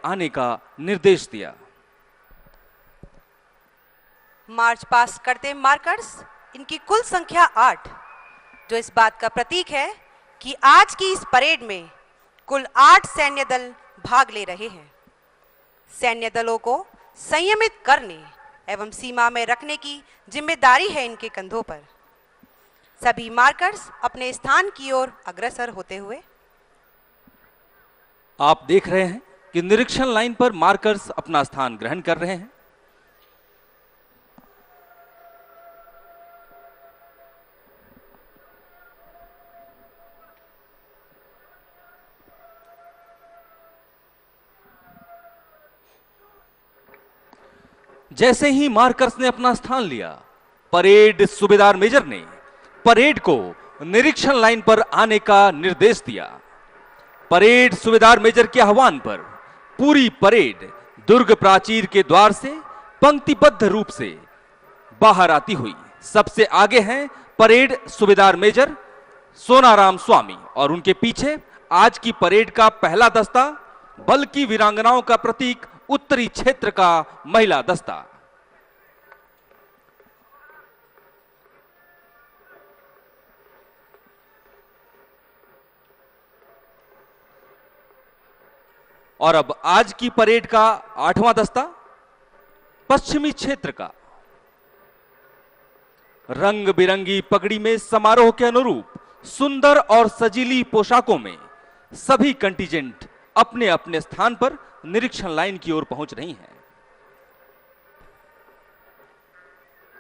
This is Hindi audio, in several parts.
आने का निर्देश दिया। मार्च पास करते मार्कर्स, इनकी कुल संख्या 8, जो इस बात का प्रतीक है कि आज की इस परेड में कुल 8 सैन्य दल भाग ले रहे हैं। सैन्य दलों को संयमित करने एवं सीमा में रखने की जिम्मेदारी है इनके कंधों पर। सभी मार्कर्स अपने स्थान की ओर अग्रसर होते हुए। आप देख रहे हैं कि निरीक्षण लाइन पर मार्कर्स अपना स्थान ग्रहण कर रहे हैं। जैसे ही मार्कर्स ने अपना स्थान लिया, परेड सूबेदार मेजर ने परेड को निरीक्षण लाइन पर आने का निर्देश दिया। परेड सूबेदार मेजर के आह्वान पर पूरी परेड दुर्ग प्राचीर के द्वार से पंक्तिबद्ध रूप से बाहर आती हुई। सबसे आगे हैं परेड सूबेदार मेजर सोनाराम स्वामी और उनके पीछे आज की परेड का पहला दस्ता, बल की वीरांगनाओं का प्रतीक उत्तरी क्षेत्र का महिला दस्ता। और अब आज की परेड का 8वां दस्ता, पश्चिमी क्षेत्र का। रंग बिरंगी पगड़ी में समारोह के अनुरूप सुंदर और सजीली पोशाकों में सभी कंटीजेंट अपने अपने स्थान पर निरीक्षण लाइन की ओर पहुंच रही हैं।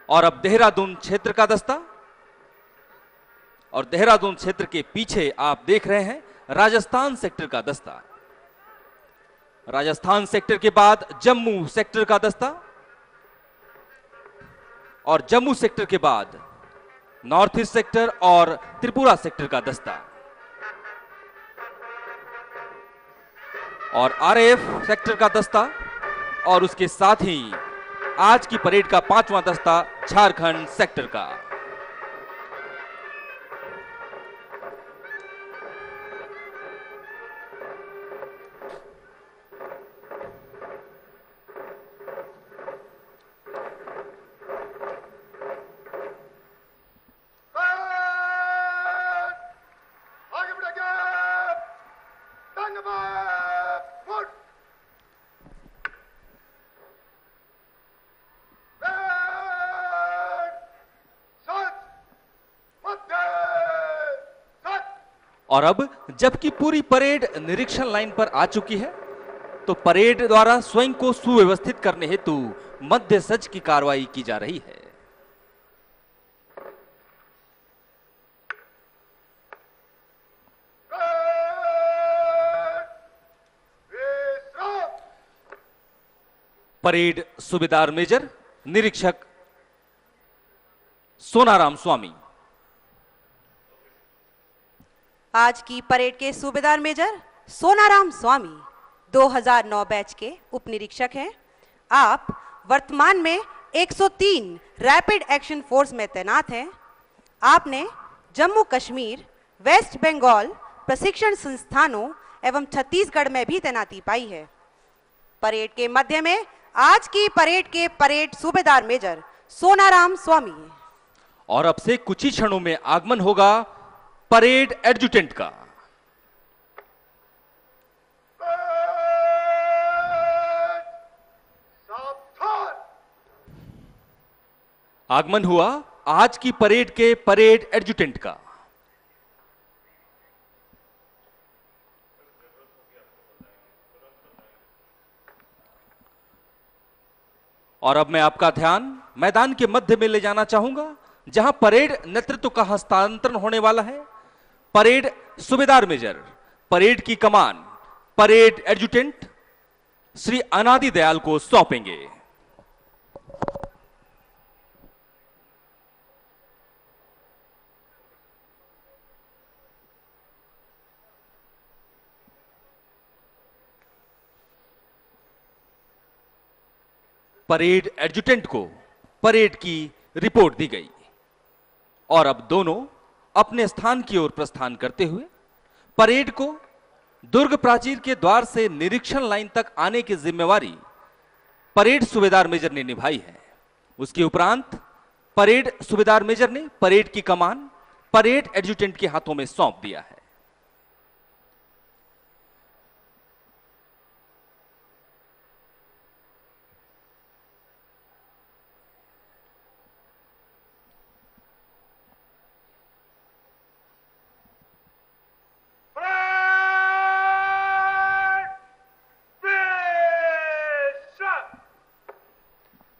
और अब देहरादून क्षेत्र का दस्ता, और देहरादून क्षेत्र के पीछे आप देख रहे हैं राजस्थान सेक्टर का दस्ता। राजस्थान सेक्टर के बाद जम्मू सेक्टर का दस्ता, और जम्मू सेक्टर के बाद नॉर्थ ईस्ट सेक्टर और त्रिपुरा सेक्टर का दस्ता, और आरएएफ सेक्टर का दस्ता, और उसके साथ ही आज की परेड का 5वां दस्ता झारखंड सेक्टर का। और अब जबकि पूरी परेड निरीक्षण लाइन पर आ चुकी है, तो परेड द्वारा स्वयं को सुव्यवस्थित करने हेतु मध्य सज की कार्रवाई की जा रही है। परेड सूबेदार मेजर निरीक्षक सोनाराम स्वामी। आज की परेड के सूबेदार मेजर सोनाराम स्वामी 2009 बैच के उप निरीक्षक हैं। आप वर्तमान में 103 रैपिड एक्शन फोर्स में तैनात हैं। आपने जम्मू कश्मीर, वेस्ट बंगाल प्रशिक्षण संस्थानों एवं छत्तीसगढ़ में भी तैनाती पाई है। परेड के मध्य में आज की परेड के परेड सूबेदार मेजर सोनाराम स्वामी। और अब से कुछ ही क्षणों में आगमन होगा परेड एडजुटेंट का। आगमन हुआ आज की परेड के परेड एडजुटेंट का। और अब मैं आपका ध्यान मैदान के मध्य में ले जाना चाहूंगा, जहां परेड नेतृत्व का हस्तांतरण होने वाला है। परेड सूबेदार मेजर परेड की कमान परेड एडजुटेंट श्री अनादि दयाल को सौंपेंगे। परेड एडजुटेंट को परेड की रिपोर्ट दी गई और अब दोनों अपने स्थान की ओर प्रस्थान करते हुए परेड को दुर्ग प्राचीर के द्वार से निरीक्षण लाइन तक आने की जिम्मेवारी परेड सूबेदार मेजर ने निभाई है। उसके उपरांत परेड सूबेदार मेजर ने परेड की कमान परेड एडजुटेंट के हाथों में सौंप दिया है।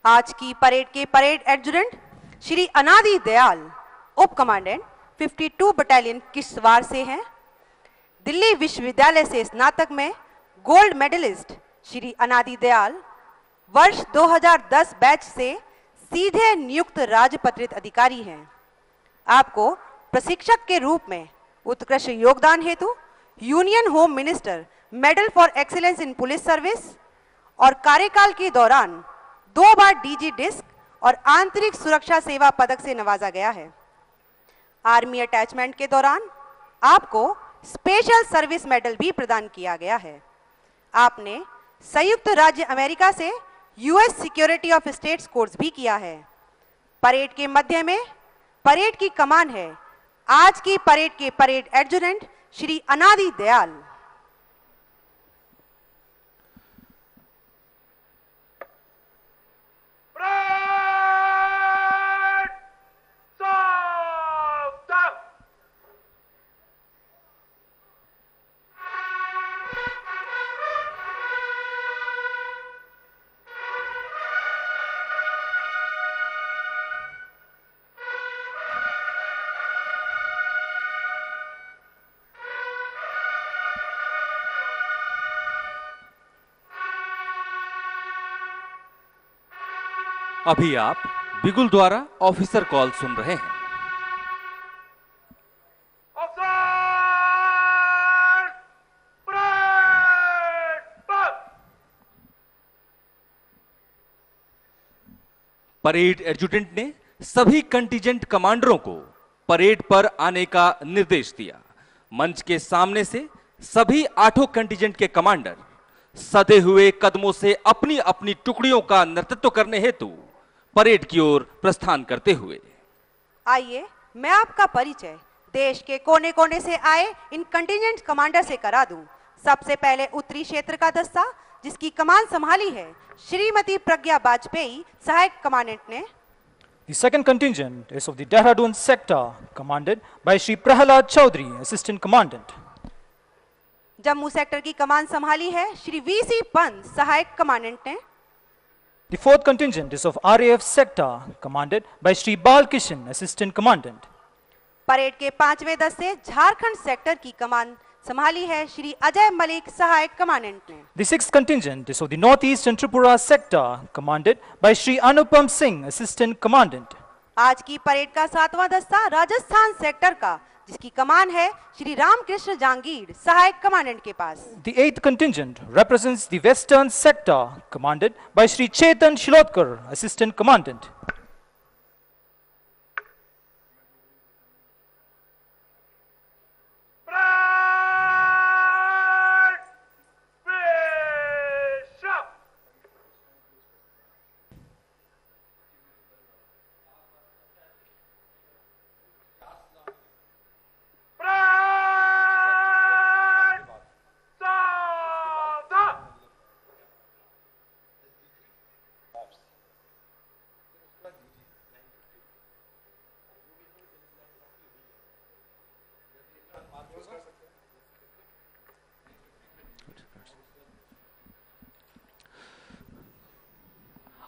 आज की परेड के परेड एडजुटेंट श्री अनादि दयाल, उप कमांडेंट 52 बटालियन किश्तवाड़ से हैं। दिल्ली विश्वविद्यालय से स्नातक में गोल्ड मेडलिस्ट श्री अनादि दयाल वर्ष 2010 बैच से सीधे नियुक्त राजपत्रित अधिकारी हैं। आपको प्रशिक्षक के रूप में उत्कृष्ट योगदान हेतु union home minister medal for excellence in police service और कार्यकाल के दौरान 2 बार डीजी डिस्क और आंतरिक सुरक्षा सेवा पदक से नवाजा गया है। आर्मी अटैचमेंट के दौरान आपको स्पेशल सर्विस मेडल भी प्रदान किया गया है। आपने संयुक्त राज्य अमेरिका से US security of states course भी किया है। परेड के मध्य में परेड की कमान है आज की परेड के परेड एडजुटेंट श्री अनादि दयाल। अभी आप बिगुल द्वारा ऑफिसर कॉल सुन रहे हैं। परेड एडजुटेंट ने सभी कंटीजेंट कमांडरों को परेड पर आने का निर्देश दिया। मंच के सामने से सभी 8 कंटीजेंट के कमांडर सधे हुए कदमों से अपनी अपनी टुकड़ियों का नेतृत्व करने हेतु परेड की ओर प्रस्थान करते हुए। आइए मैं आपका परिचय देश के कोने कोने से आए इन कंटिजेंट कमांडर से करा दूं। सबसे पहले उत्तरी क्षेत्र का दस्ता जिसकी कमान संभाली है श्रीमती प्रज्ञा वाजपेयी, सहायक कमांडेंट ने। The second contingent is of the Dehradun sector, commanded by Shri Prahalad Chaudhary, Assistant Commandant. Jammu sector की कमान संभाली है श्री वीसी पंत, सहायक कमांडेंट ने। The fourth contingent is of RAF sector, commanded by Shri Balkishan, Assistant Commandant. Parade के 5वें दस्ते झारखंड सेक्टर की कमान संभाली है श्री अजय मलिक, सहायक कमांडेंट ने। The sixth contingent is of the northeastern Tripura sector, commanded by Shri Anupam Singh, Assistant Commandant. आज की परेड का 7वां दस्ता राजस्थान सेक्टर का जिसकी कमान है श्री रामकृष्ण जांगीर, सहायक कमांडेंट के पास। The eighth contingent represents the western sector, commanded by Shri Chetan Shilotkar, Assistant Commandant.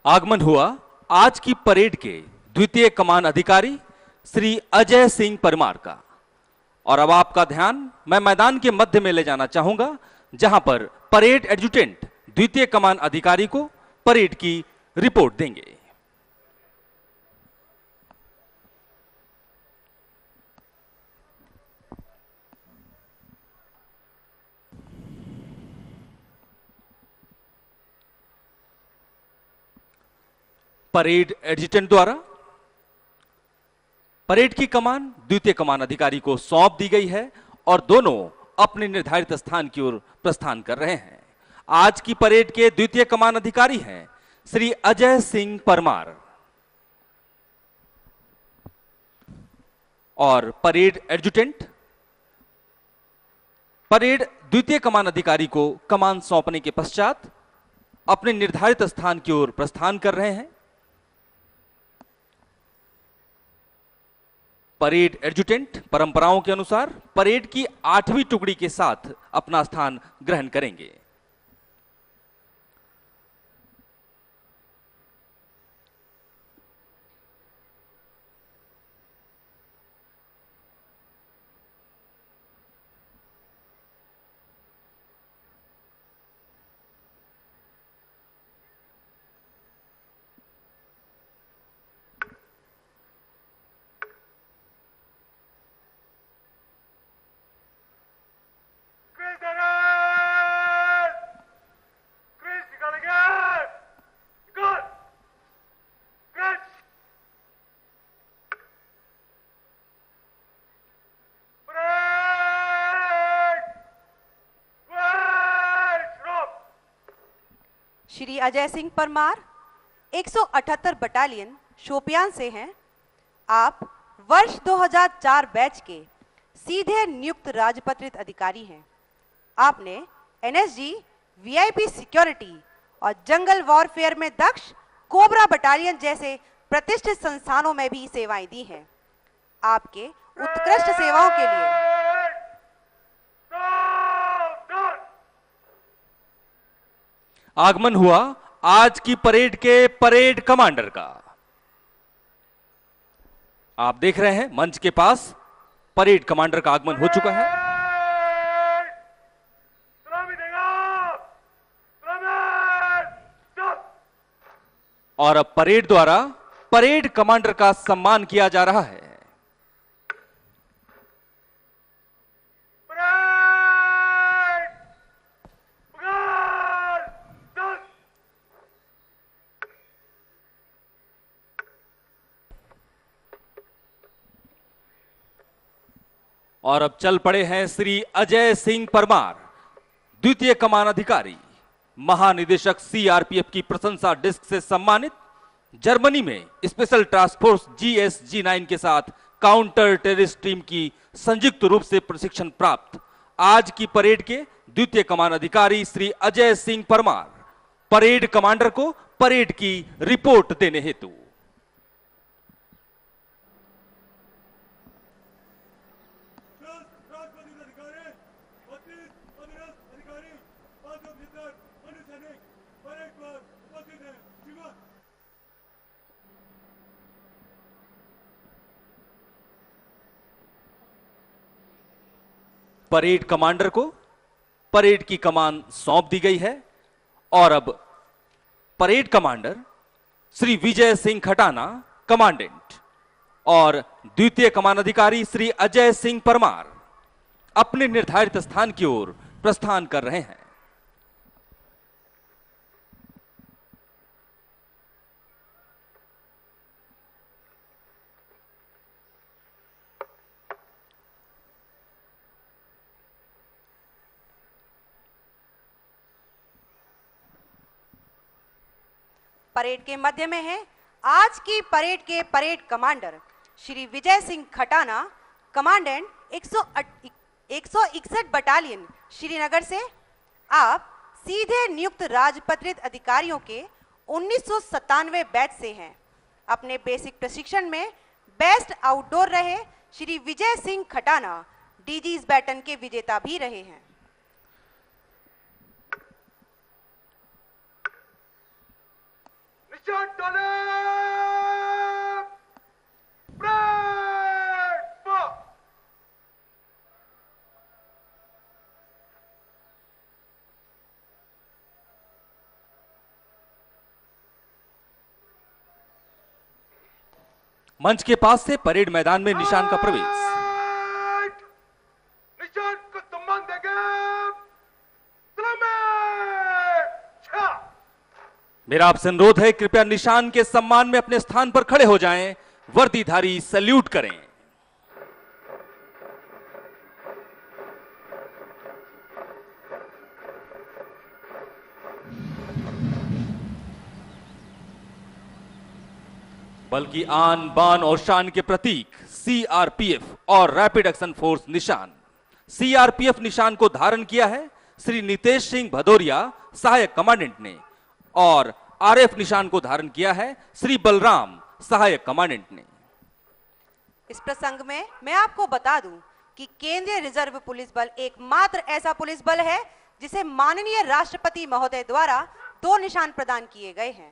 आगमन हुआ आज की परेड के द्वितीय कमान अधिकारी श्री अजय सिंह परमार का। और अब आपका ध्यान मैं मैदान के मध्य में ले जाना चाहूंगा जहां पर परेड एडजुटेंट द्वितीय कमान अधिकारी को परेड की रिपोर्ट देंगे। परेड एडजुटेंट द्वारा परेड की कमान द्वितीय कमान अधिकारी को सौंप दी गई है और दोनों अपने निर्धारित स्थान की ओर प्रस्थान कर रहे हैं। आज की परेड के द्वितीय कमान अधिकारी हैं श्री अजय सिंह परमार और परेड एडजुटेंट परेड द्वितीय कमान अधिकारी को कमान सौंपने के पश्चात अपने निर्धारित स्थान की ओर प्रस्थान कर रहे हैं। परेड एडजुटेंट परंपराओं के अनुसार परेड की 8वीं टुकड़ी के साथ अपना स्थान ग्रहण करेंगे। श्री अजय सिंह परमार 178 बटालियन शोपियान से हैं। आप वर्ष 2004 बैच के सीधे नियुक्त राजपत्रित अधिकारी हैं। आपने एनएसजी, वीआईपी सिक्योरिटी और जंगल वॉरफेयर में दक्ष कोबरा बटालियन जैसे प्रतिष्ठित संस्थानों में भी सेवाएं दी हैं। आपके उत्कृष्ट सेवाओं के लिए आगमन हुआ आज की परेड के परेड कमांडर का। आप देख रहे हैं मंच के पास परेड कमांडर का आगमन हो चुका है। और अब परेड द्वारा परेड कमांडर का सम्मान किया जा रहा है। और अब चल पड़े हैं श्री अजय सिंह परमार, द्वितीय कमान अधिकारी, महानिदेशक सीआरपीएफ की प्रशंसा डिस्क से सम्मानित, जर्मनी में स्पेशल टास्क फोर्स GSG-9 के साथ काउंटर टेररिस्ट टीम की संयुक्त रूप से प्रशिक्षण प्राप्त आज की परेड के द्वितीय कमान अधिकारी श्री अजय सिंह परमार परेड कमांडर को परेड की रिपोर्ट देने हेतु। परेड कमांडर को परेड की कमान सौंप दी गई है और अब parade commander Shri Vijay Singh Khatana commandant और द्वितीय कमान अधिकारी श्री अजय सिंह परमार अपने निर्धारित स्थान की ओर प्रस्थान कर रहे हैं। परेड के मध्य में है आज की परेड के parade commander Shri Vijay Singh Khatana, commandant 161 battalion Srinagar से। आप सीधे नियुक्त राजपत्रित अधिकारियों के 1997 बैच से हैं। अपने बेसिक प्रशिक्षण में बेस्ट आउटडोर रहे श्री विजय सिंह खटाना डीजीज बैटन के विजेता भी रहे हैं। मंच के पास से परेड मैदान में निशान का प्रवेश। निशान को सम्मान देंगे। मेरा आपसे अनुरोध है कृपया निशान के सम्मान में अपने स्थान पर खड़े हो जाएं, वर्दीधारी सैल्यूट करें। बल्कि आन बान और शान के प्रतीक सीआरपीएफ और रैपिड एक्शन फोर्स निशान। सीआरपीएफ निशान को धारण किया है श्री नितेश सिंह भदौरिया सहायक कमांडेंट ने और आरएफ निशान को धारण किया है श्री बलराम सहायक कमांडेंट ने। इस प्रसंग में मैं आपको बता दूं कि केंद्रीय रिजर्व पुलिस बल एकमात्र ऐसा पुलिस बल है जिसे माननीय राष्ट्रपति महोदय द्वारा 2 निशान प्रदान किए गए हैं।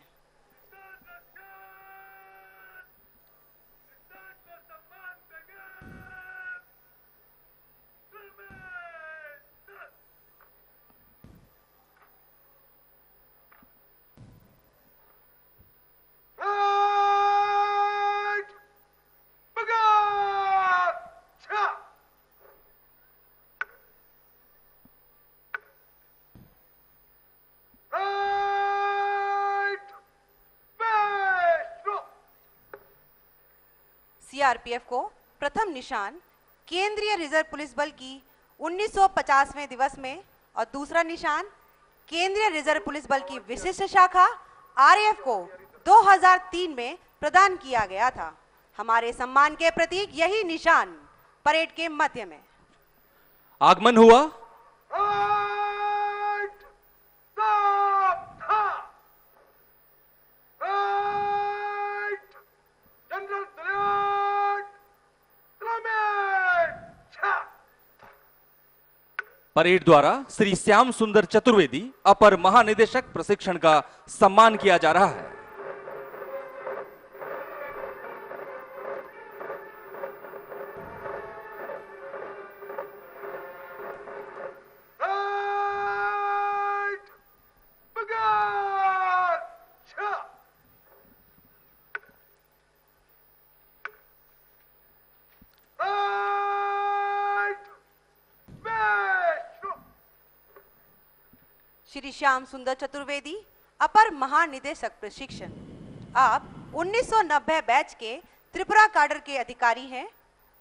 सीआरपीएफ को प्रथम निशान केंद्रीय रिजर्व पुलिस बल की 1950वें दिवस में और दूसरा निशान केंद्रीय रिजर्व पुलिस बल की विशिष्ट शाखा आरएएफ को 2003 में प्रदान किया गया था। हमारे सम्मान के प्रतीक यही निशान परेड के मध्य में आगमन हुआ। परेड द्वारा श्री श्याम सुंदर चतुर्वेदी अपर महानिदेशक प्रशिक्षण का सम्मान किया जा रहा है। श्री श्याम सुंदर चतुर्वेदी अपर महानिदेशक प्रशिक्षण, आप 1990 बैच के त्रिपुरा कैडर के अधिकारी हैं।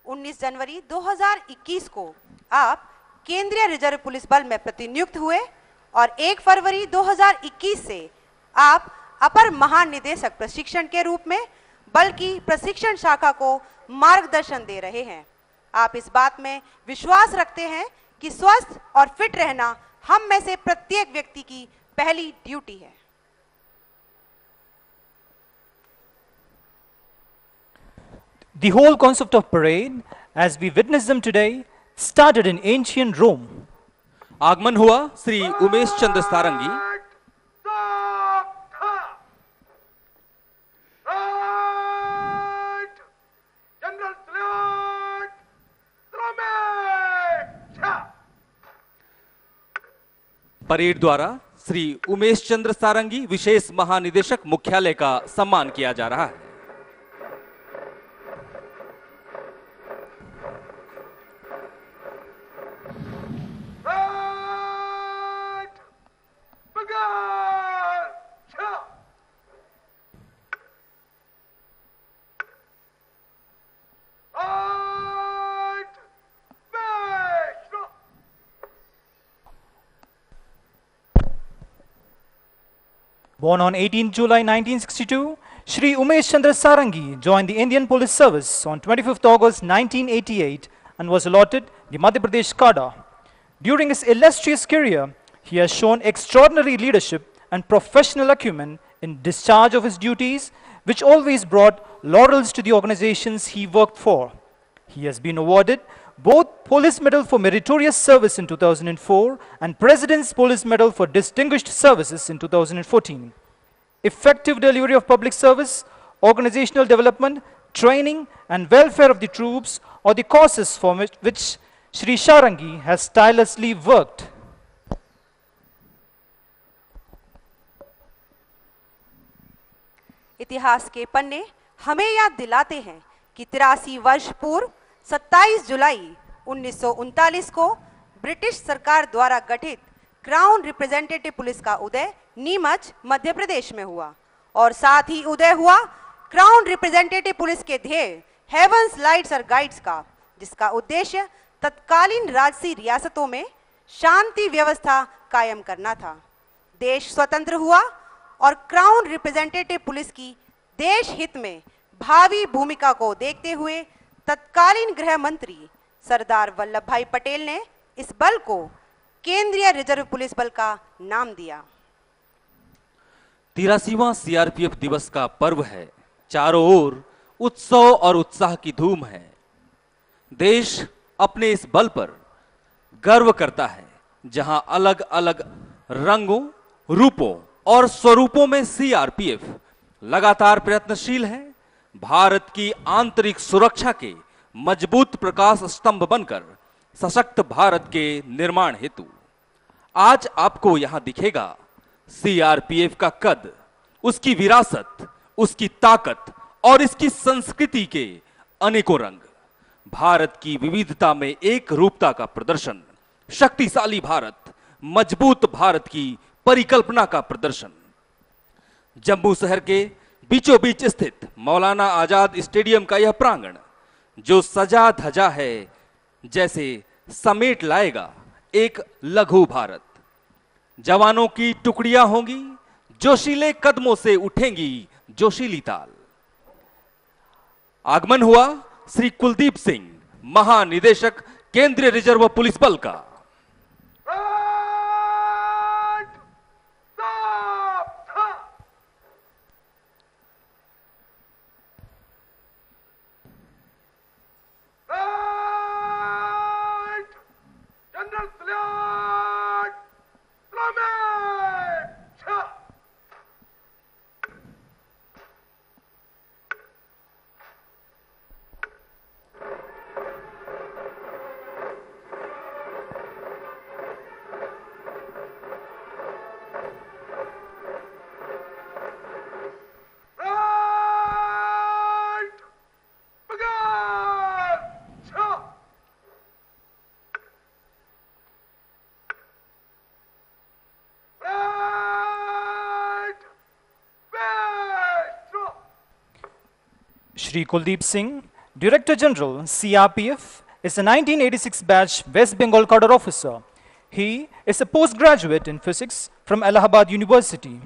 19 जनवरी 2021 को आप केंद्रीय रिजर्व पुलिस बल में प्रतिनियुक्त हुए और 1 फरवरी 2021 से आप अपर महानिदेशक प्रशिक्षण के रूप में बल की प्रशिक्षण शाखा को मार्गदर्शन दे रहे हैं। आप इस बात में विश्वास रखते हैं कि स्वस्थ और फिट रहना हम में से प्रत्येक व्यक्ति की पहली ड्यूटी है। The whole concept of parade, as we witness them today, started in ancient Rome. आगमन हुआ श्री उमेश चंद्र सारंगी। परेड द्वारा श्री उमेश चंद्र सारंगी विशेष महानिदेशक मुख्यालय का सम्मान किया जा रहा है। Born on 18 July 1962, Shri Umesh Chandra Sarangi joined the Indian Police Service on 25th August 1988 and was allotted the Madhya Pradesh cadre. During his illustrious career, he has shown extraordinary leadership and professional acumen in discharge of his duties, which always brought laurels to the organizations he worked for. He has been awarded both Police Medal for Meritorious Service in 2004 and President's Police Medal for Distinguished Services in 2014. Effective delivery of public service, organizational development, training and welfare of the troops are the causes for which Shri Sarangi has tirelessly worked. इतिहास के पन्ने हमें याद दिलाते हैं कि 83 वर्ष पूर्व 27 जुलाई 1939 को ब्रिटिश सरकार द्वारा गठित क्राउन रिप्रेजेंटेटिव पुलिस का उदय नीमच मध्य प्रदेश में हुआ और साथ ही उदय हुआ क्राउन रिप्रेजेंटेटिव पुलिस के ध्येय हेवंस लाइट्स और गाइड्स का, जिसका उद्देश्य तत्कालीन राजसी रियासतों में शांति व्यवस्था कायम करना था। देश स्वतंत्र हुआ और क्राउन रिप्रेजेंटेटिव पुलिस की देश हित में भावी भूमिका को देखते हुए तत्कालीन गृह मंत्री सरदार वल्लभ भाई पटेल ने इस बल को केंद्रीय रिजर्व पुलिस बल का नाम दिया। 83वां सीआरपीएफ दिवस का पर्व है। चारों ओर उत्सव और उत्साह की धूम है। देश अपने इस बल पर गर्व करता है, जहां अलग अलग रंगों, रूपों और स्वरूपों में सीआरपीएफ लगातार प्रयत्नशील है, भारत की आंतरिक सुरक्षा के मजबूत प्रकाश स्तंभ बनकर सशक्त भारत के निर्माण हेतु। आज आपको यहां दिखेगा सीआरपीएफ का कद, उसकी विरासत, उसकी ताकत और इसकी संस्कृति के अनेकों रंग। भारत की विविधता में एक रूपता का प्रदर्शन, शक्तिशाली भारत, मजबूत भारत की परिकल्पना का प्रदर्शन। जम्मू शहर के बीचों बीच स्थित मौलाना आजाद स्टेडियम का यह प्रांगण, जो सजा धजा है जैसे समेट लाएगा एक लघु भारत। जवानों की टुकड़ियां होंगी, जोशीले कदमों से उठेंगी जोशीली ताल। आगमन हुआ श्री कुलदीप सिंह, महानिदेशक केंद्रीय रिजर्व पुलिस बल का। Shri Kuldeep Singh, Director General, CRPF, is a 1986 batch West Bengal cadre officer. He is a postgraduate in physics from Allahabad University.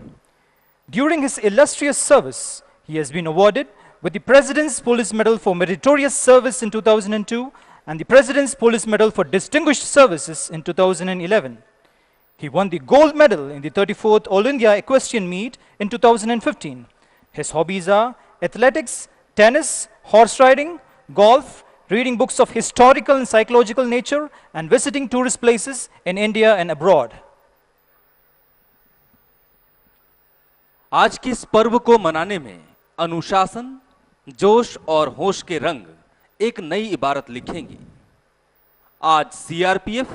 During his illustrious service, he has been awarded with the President's Police Medal for Meritorious Service in 2002 and the President's Police Medal for Distinguished Services in 2011. He won the gold medal in the 34th All India Equestrian Meet in 2015. His hobbies are athletics, tennis, horse riding, golf, reading books of historical and psychological nature, and visiting tourist places in India and abroad. आज के इस पर्व को मनाने में अनुशासन, जोश और होश के रंग एक नई इबारत लिखेंगे। आज सीआरपीएफ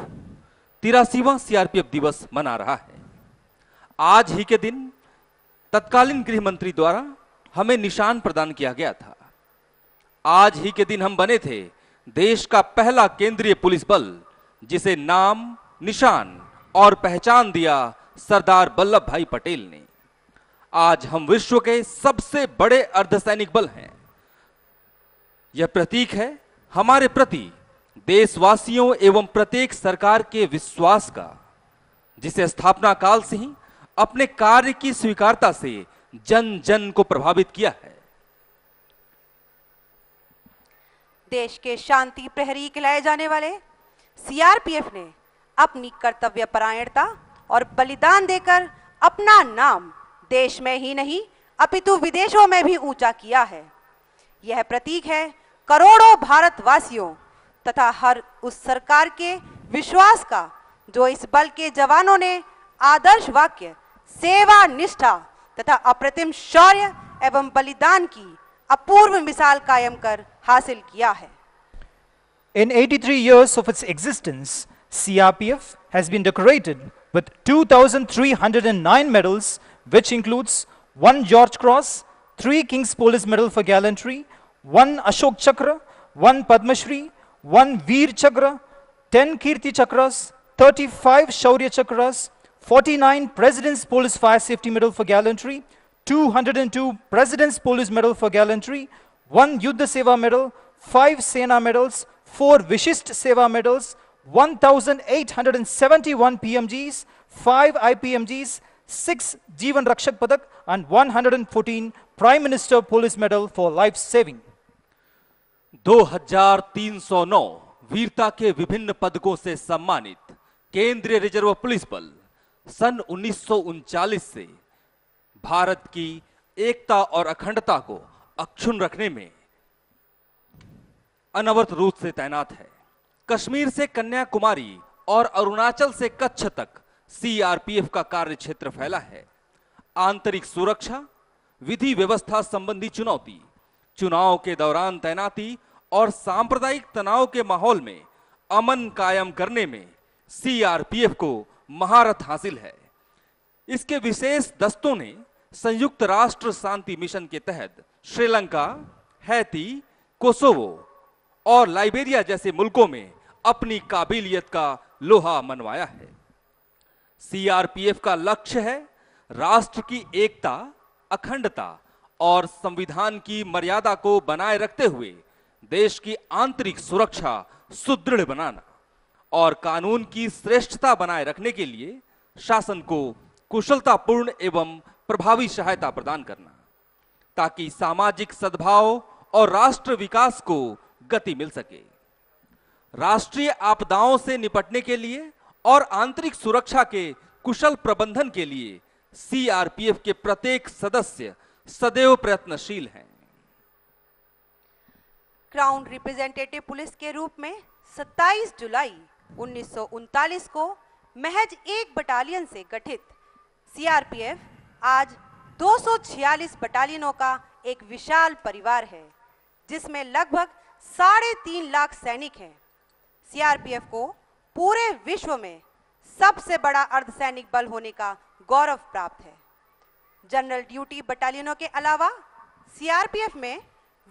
83वां सीआरपीएफ दिवस मना रहा है। आज ही के दिन तत्कालीन गृह मंत्री द्वारा हमें निशान प्रदान किया गया था। आज ही के दिन हम बने थे देश का पहला केंद्रीय पुलिस बल, जिसे नाम, निशान और पहचान दिया सरदार वल्लभ भाई पटेल ने। आज हम विश्व के सबसे बड़े अर्धसैनिक बल हैं। यह प्रतीक है हमारे प्रति देशवासियों एवं प्रत्येक सरकार के विश्वास का, जिसे स्थापना काल से ही अपने कार्य की स्वीकारता से जन जन को प्रभावित किया है। देश के शांति प्रहरी कहलाए जाने वाले सीआरपीएफ ने अपनी कर्तव्य परायणता और बलिदान देकर अपना नाम देश में ही नहीं अपितु विदेशों में भी ऊंचा किया है। यह प्रतीक है करोड़ों भारतवासियों तथा हर उस सरकार के विश्वास का, जो इस बल के जवानों ने आदर्श वाक्य सेवा, निष्ठा तथा अप्रतिम शौर्य एवं बलिदान की अपूर्व मिसाल कायम कर हासिल किया है। In 83 years of its existence, CRPF has been decorated with 2,309 medals, which includes 1 George Cross, 3 King's Police Medal for Gallantry, 1 Ashok Chakra, 1 Padma Shri, 1 Veer Chakra, 10 Kirti Chakras, 35 Shaurya Chakras, 49 President's Police Fire Safety Medal for Gallantry, 202 President's Police Medal for Gallantry, 1 Yuddha Seva Medal, 5 Sena Medals, 4 Vishisht Seva Medals, 1,871 PMGs, 5 IPMGs, 6 Jeevan Rakshak Padak and 114 Prime Minister Police Medal for life saving. 2309 वीरता के विभिन्न पदकों से सम्मानित केंद्रीय रिजर्व पुलिस बल सन 1939 से भारत की एकता और अखंडता को अक्षुण्ण रखने में अनवरत रूप से तैनात है। कश्मीर से कन्याकुमारी और अरुणाचल से कच्छ तक सीआरपीएफ का कार्य क्षेत्र फैला है। आंतरिक सुरक्षा, विधि व्यवस्था संबंधी चुनौती, चुनाव के दौरान तैनाती और सांप्रदायिक तनाव के माहौल में अमन कायम करने में सीआरपीएफ को महारत हासिल है। इसके विशेष दस्तों ने संयुक्त राष्ट्र शांति मिशन के तहत श्रीलंका, हैती, कोसोवो और लाइबेरिया जैसे मुल्कों में अपनी काबिलियत का लोहा मनवाया है। सीआरपीएफ का लक्ष्य है राष्ट्र की एकता, अखंडता और संविधान की मर्यादा को बनाए रखते हुए देश की आंतरिक सुरक्षा सुदृढ़ बनाना और कानून की श्रेष्ठता बनाए रखने के लिए शासन को कुशलतापूर्ण एवं प्रभावी सहायता प्रदान करना, ताकि सामाजिक सद्भाव और राष्ट्र विकास को गति मिल सके। राष्ट्रीय आपदाओं से निपटने के लिए और आंतरिक सुरक्षा के कुशल प्रबंधन के लिए सीआरपीएफ के प्रत्येक सदस्य सदैव प्रयत्नशील हैं। क्राउन रिप्रेजेंटेटिव पुलिस के रूप में 27 जुलाई 1939 को महज एक बटालियन से गठित सीआरपीएफ आज 246 बटालियनों का एक विशाल परिवार है, जिसमें लगभग 3.5 लाख सैनिक हैं। सीआरपीएफ को पूरे विश्व में सबसे बड़ा अर्धसैनिक बल होने का गौरव प्राप्त है। जनरल ड्यूटी बटालियनों के अलावा सीआरपीएफ में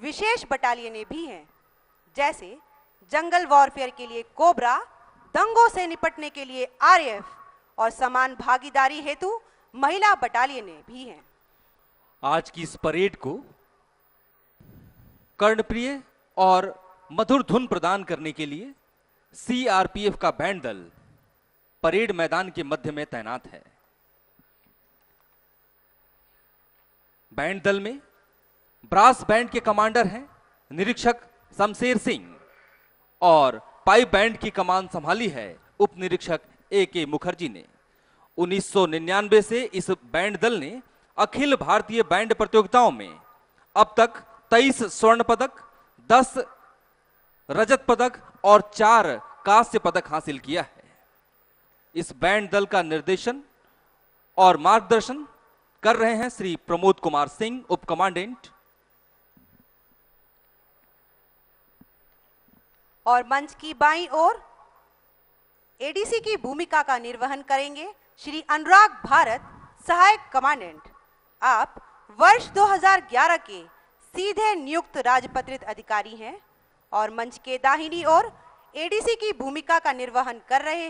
विशेष बटालियनें भी हैं, जैसे जंगल वॉरफेयर के लिए कोबरा, दंगों से निपटने के लिए आरएएफ और समान भागीदारी हेतु महिला बटालियनें भी हैं। आज की इस परेड को कर्णप्रिय और मधुर धुन प्रदान करने के लिए सीआरपीएफ का बैंड दल परेड मैदान के मध्य में तैनात है। बैंड दल में ब्रास बैंड के कमांडर हैं निरीक्षक शमशेर सिंह और पाइप बैंड की कमान संभाली है उप निरीक्षक ए.के. मुखर्जी ने। 1999 से इस बैंड दल ने अखिल भारतीय बैंड प्रतियोगिताओं में अब तक 23 स्वर्ण पदक, 10 रजत पदक और 4 कांस्य पदक हासिल किया है। इस बैंड दल का निर्देशन और मार्गदर्शन कर रहे हैं श्री प्रमोद कुमार सिंह, उप कमांडेंट। और मंच की बाईं ओर एडीसी की भूमिका का निर्वहन करेंगे श्री अनुराग भारत, सहायक कमांडेंट। आप वर्ष 2011 के सीधे नियुक्त राजपत्रित अधिकारी हैं और मंच के दाहिनी ओर एडीसी की भूमिका का निर्वहन कर रहे हैं